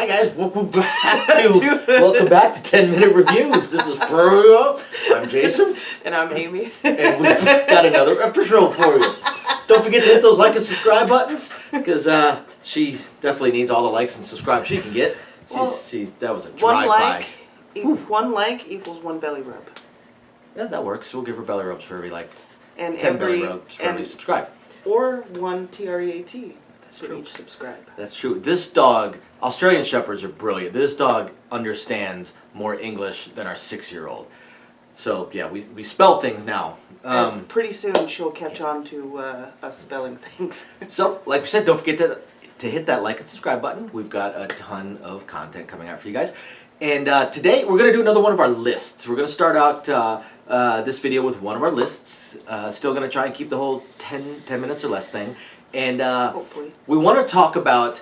Hi guys, welcome back to 10-minute reviews. This is Froyo. I'm Jason. And I'm Amy. And we've got another episode for you. Don't forget to hit those like and subscribe buttons, because she definitely needs all the likes and subscribe she can get. That was a drive-by. One like equals one belly rub. Yeah, that works. We'll give her belly rubs for every like, and 10 belly rubs for every subscribe. Or one TREAT. That's for true. each subscribe. That's true. This dog, Australian Shepherds are brilliant. This dog understands more English than our 6-year-old. So, yeah, we spell things now. And pretty soon she'll catch on to us spelling things. So, like we said, don't forget to hit that like and subscribe button. We've got a ton of content coming out for you guys. And today we're going to do another one of our lists. We're going to start out this video with one of our lists. Still going to try and keep the whole 10 minutes or less thing. And hopefully. We want to talk about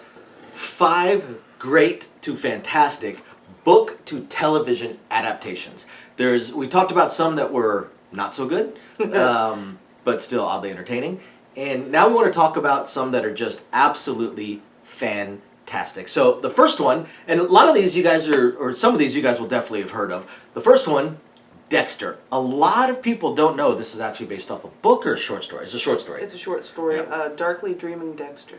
5 great to fantastic book to television adaptations. We talked about some that were not so good, but still oddly entertaining. And now we want to talk about some that are just absolutely fantastic. So the first one, and a lot of these you guys or some of these you guys will definitely have heard of. The first one, Dexter. A lot of people don't know this is actually based off a book or a short story. It's a short story. It's a short story. Yeah. Darkly Dreaming Dexter.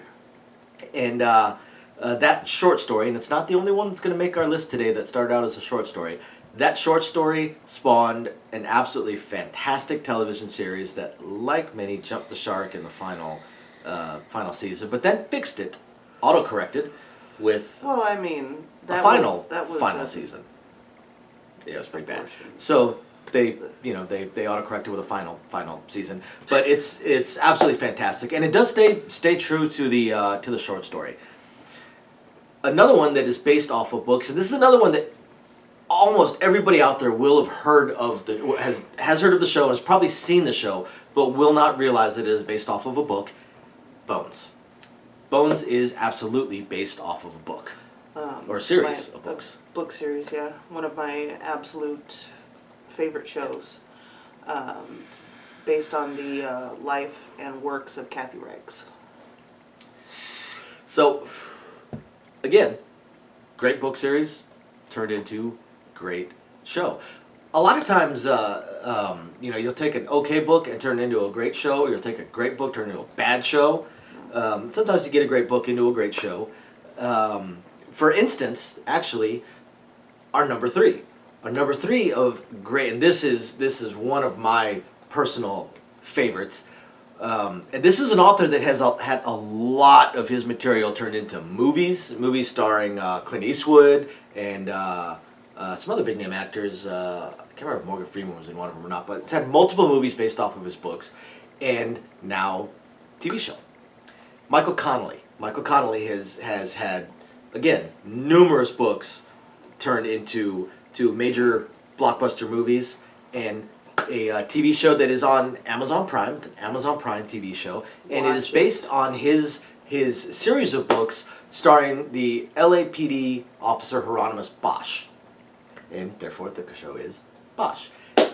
And that short story, and it's not the only one that's going to make our list today that started out as a short story. That short story spawned an absolutely fantastic television series that, like many, jumped the shark in the final season, but then fixed it, auto-corrected with final season. Yeah, it was pretty bad. So they auto-corrected with a final season, but it's absolutely fantastic, and it does stay true to the short story. Another one that is based off of books, and this is another one that almost everybody out there will have heard of has heard of the show and has probably seen the show, but will not realize that it is based off of a book. Bones. Bones is absolutely based off of a book. Or a series of books. Book series, yeah. One of my absolute favorite shows. Based on the life and works of Kathy Riggs. So, again, great book series turned into great show. A lot of times, you'll take an okay book and turn it into a great show, or you'll take a great book, turn it into a bad show. Sometimes you get a great book into a great show. For instance, actually, our number 3 of great, and this is one of my personal favorites. And this is an author that has had a lot of his material turned into movies starring Clint Eastwood and some other big name actors. I can't remember if Morgan Freeman was in one of them or not, but it's had multiple movies based off of his books, and now TV show. Michael Connelly. Michael Connelly has had, again, numerous books turned into major blockbuster movies, and a TV show that is on Amazon Prime. It's an Amazon Prime TV show, and it is based on his series of books starring the LAPD officer Hieronymus Bosch, and therefore the show is Bosch.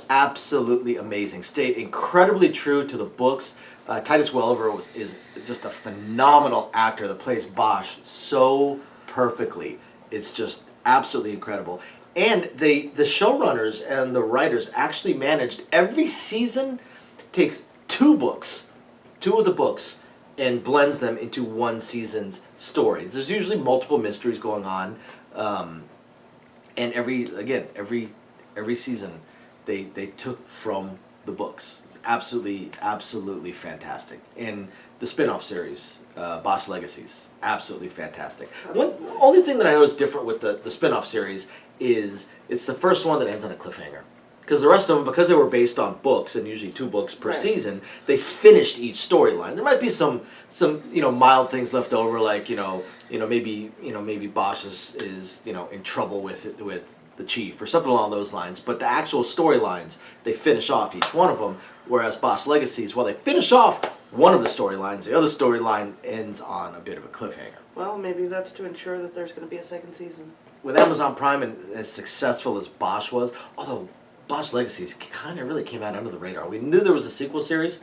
Absolutely amazing. Stayed incredibly true to the books. Titus Welliver is just a phenomenal actor that plays Bosch so perfectly. It's just absolutely incredible. And the showrunners and the writers actually managed, every season takes 2 of the books, and blends them into one season's stories. There's usually multiple mysteries going on, and every season they took from the books. It's absolutely fantastic. And the spin-off series, Bosch Legacies, absolutely fantastic. One only thing that I know is different with the spin-off series is it's the first one that ends on a cliffhanger. Because the rest of them, because they were based on books, and usually 2 books per season, they finished each storyline. There might be some mild things left over, like maybe Bosch is in trouble with the chief or something along those lines. But the actual storylines, they finish off each one of them. Whereas Bosch Legacies, while they finish off one of the storylines, the other storyline ends on a bit of a cliffhanger. Well, maybe that's to ensure that there's going to be a second season. With Amazon Prime, and as successful as Bosch was, although Bosch Legacies kind of really came out under the radar. We knew there was a sequel series,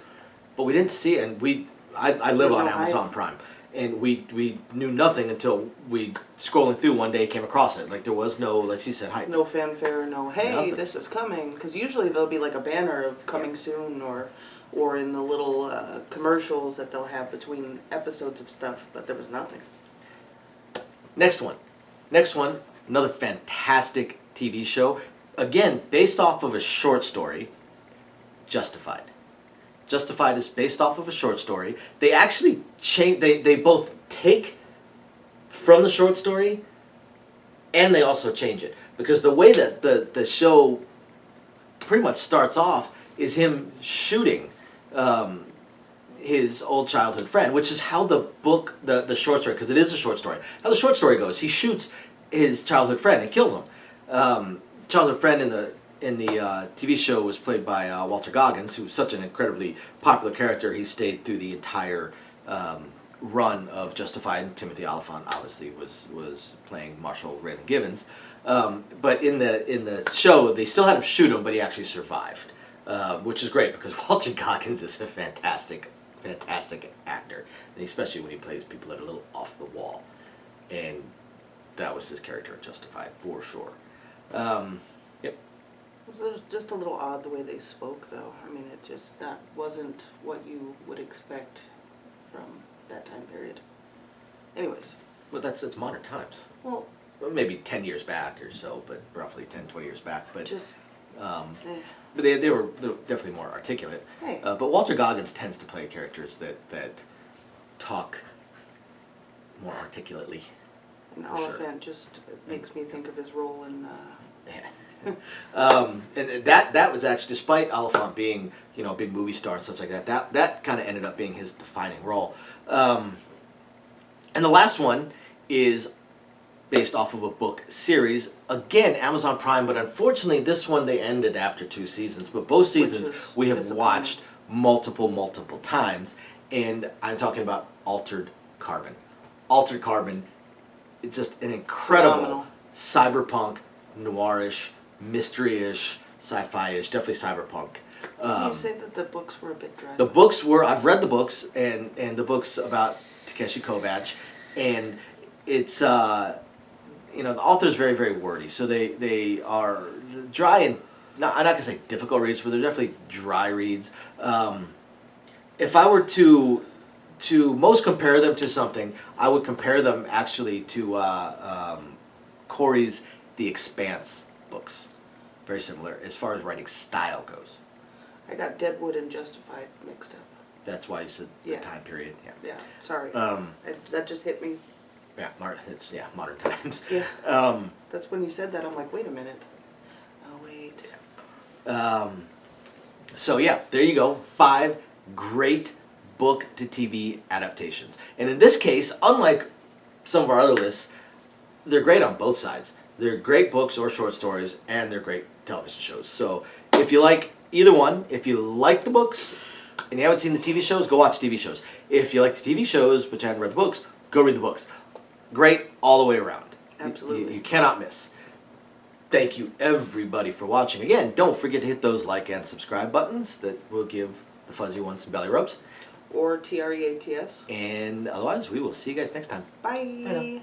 but we didn't see it, and I live on Amazon Prime. And we knew nothing until we, scrolling through one day, came across it. Like, there was no, like she said, hype. No fanfare, no, hey, Nothing. this is coming. Because usually there'll be like a banner of coming soon, or in the little commercials that they'll have between episodes of stuff, but there was nothing. Next one, another fantastic TV show. Again, based off of a short story, Justified. Justified is based off of a short story. They actually change. They both take from the short story, and they also change it, because the way that the show pretty much starts off is him shooting his old childhood friend, which is how the book, the short story, because it is a short story. How the short story goes: he shoots his childhood friend and kills him. Childhood friend in the TV show was played by Walter Goggins, who's such an incredibly popular character. He stayed through the entire run of Justified. Timothy Oliphant obviously was playing Marshall Raylan Givens, but in the show they still had him shoot him, but he actually survived, which is great because Walter Goggins is a fantastic actor, and especially when he plays people that are a little off the wall, and that was his character in Justified for sure. Yep. It was just a little odd the way they spoke, though. I mean, it just wasn't what you would expect from that time period. Anyways. Well, it's modern times. Well, Maybe 10 years back or so, but roughly 10, 20 years back. But just. but they were definitely more articulate. Hey. But Walter Goggins tends to play characters that talk more articulately. An Oliphant just makes me think of his role in. And that was actually, despite Oliphant being, a big movie star and such like that kind of ended up being his defining role. And the last one is based off of a book series. Again, Amazon Prime, but unfortunately this one they ended after 2 seasons. But both seasons we have watched multiple times. And I'm talking about Altered Carbon. Altered Carbon, it's just an incredible cyberpunk, noirish, mystery-ish, sci-fi-ish, definitely cyberpunk. You say that the books were a bit dry. The books were, I've read the books, and the books about Takeshi Kovacs, and it's, the author's very, very wordy, so they are dry and, I'm not going to say difficult reads, but they're definitely dry reads. If I were to most compare them to something, I would compare them actually to Corey's The Expanse books. Very similar as far as writing style goes. I got Deadwood and Justified mixed up. That's why you said the time period. Yeah. Yeah, sorry. That just hit me. Yeah, it's modern times. Yeah. That's when you said that, I'm like, wait a minute. Oh, wait. So yeah, there you go. 5 great book to TV adaptations. And in this case, unlike some of our other lists, they're great on both sides. They're great books or short stories, and they're great television shows. So if you like either one, if you like the books and you haven't seen the TV shows, go watch TV shows. If you like the TV shows but you haven't read the books, go read the books. Great all the way around. Absolutely. You cannot miss. Thank you everybody for watching. Again, don't forget to hit those like and subscribe buttons that will give the fuzzy ones some belly rubs. Or TREATS. And otherwise, we will see you guys next time. Bye. Bye now.